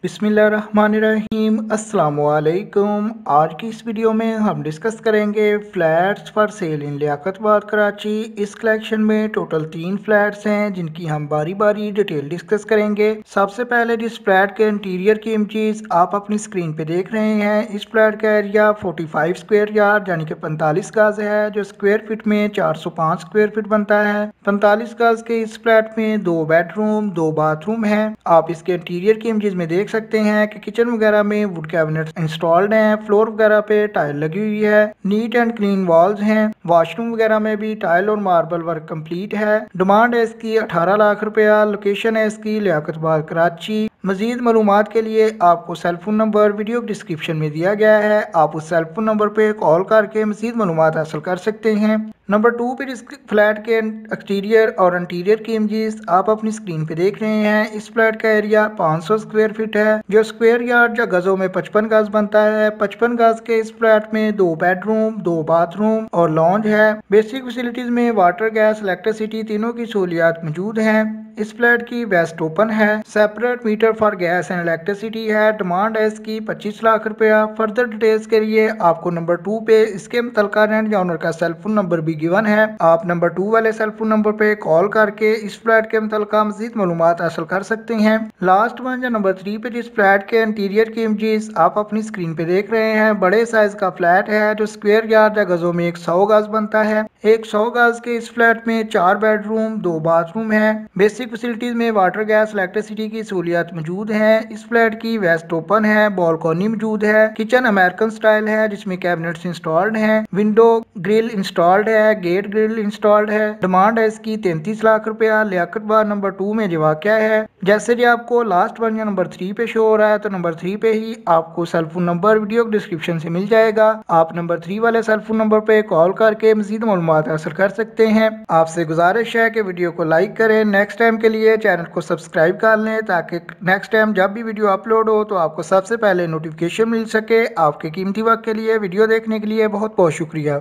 बिस्मिल्लाहिर्रहमानिर्रहीम अस्सलामु अलैकुम। आज की इस वीडियो में हम डिस्कस करेंगे फ्लैट्स फॉर सेल इन लियाकतबाद कराची। इस कलेक्शन में टोटल 3 फ्लैट्स हैं जिनकी हम बारी बारी डिटेल डिस्कस करेंगे। सबसे पहले जिस फ्लैट के इंटीरियर की इमेजेस आप अपनी स्क्रीन पे देख रहे हैं, इस फ्लैट का एरिया 45 स्क्वायर यार्ड यानी कि 45 गज है, जो स्क्वायर फीट में 405 स्क्वायर फीट बनता है। 45 गज के इस फ्लैट में 2 बेडरूम 2 बाथरूम है। आप इसके इंटीरियर की इमेजेस में देख सकते हैं कि किचन वगैरह में वुड कैबिनेट इंस्टॉल्ड हैं, फ्लोर वगैरह पे टाइल लगी हुई है, नीट एंड क्लीन वॉल्स हैं, वॉशरूम वगैरह में भी टाइल और मार्बल वर्क कंप्लीट है। डिमांड है इसकी 18 लाख रुपया। लोकेशन है इसकी लियाकतबाद कराची। मजीद मालूमात के लिए आपको सेलफोन नंबर वीडियो डिस्क्रिप्शन में दिया गया है, आप उस सेलफोन नंबर पे कॉल करके मजीद मालूमात हासिल कर सकते हैं। नंबर 2 पर इस फ्लैट के एक्सटीरियर और इंटीरियर की इमेजेस आप अपनी स्क्रीन पे देख रहे हैं। इस फ्लैट का एरिया 500 स्क्वायर फीट है, जो स्क्वायर यार्ड या गजों में 55 गज बनता है। 55 गज के इस फ्लैट में 2 बेडरूम 2 बाथरूम और लॉन्ज है। बेसिक फैसिलिटीज में वाटर गैस इलेक्ट्रिसिटी तीनों की सहूलियात मौजूद हैं। इस फ्लैट की वेस्ट ओपन है, separate meter for gas and electricity है। डिमांड है इसकी 25 लाख रुपया। फर्दर डिटेल्स के लिए आपको नंबर 2 पे इसके मुतल्लिका रेंट या ओनर का सेलफोन नंबर भी गिवन है, आप नंबर 2 वाले सेलफोन नंबर पे कॉल करके इस फ्लैट के मुतल्लिका मजीद मालूमात हासिल कर सकते हैं। लास्ट वन या नंबर 3 पे जिस फ्लैट के इंटीरियर की इमेजेस आप अपनी स्क्रीन पे देख रहे हैं, बड़े साइज का फ्लैट है जो स्क्वायर यार्ड या गजों में 100 गज बनता है। 100 गज के इस फ्लैट में 4 बेडरूम 2 बाथरूम है। बेसिक फैसिलिटीज में वाटर गैस इलेक्ट्रिसिटी की सहूलियत मौजूद है। इस फ्लैट की वेस्ट ओपन है, बालकनी मौजूद है, किचन अमेरिकन स्टाइल है जिसमें कैबिनेट्स इंस्टॉल्ड हैं, विंडो ग्रिल इंस्टॉल्ड है, गेट ग्रिल इंस्टॉल्ड है। डिमांड है इसकी 33 लाख रुपया। लियाकतबाद नंबर 2 में जो वाक़या है, जैसे जी आपको लास्ट वन या नंबर 3 पे शो हो रहा है, तो नंबर 3 पे ही आपको सेलफोन नंबर वीडियो डिस्क्रिप्शन से मिल जाएगा, आप नंबर 3 वाले सेलफोन नंबर पे कॉल करके मजीद मालूमात हासिल कर सकते हैं। आपसे गुजारिश है कि वीडियो को लाइक करें, नेक्स्ट टाइम के लिए चैनल को सब्सक्राइब कर लें ताकि नेक्स्ट टाइम जब भी वीडियो अपलोड हो तो आपको सबसे पहले नोटिफिकेशन मिल सके। आपके कीमती वक्त के लिए वीडियो देखने के लिए बहुत बहुत शुक्रिया।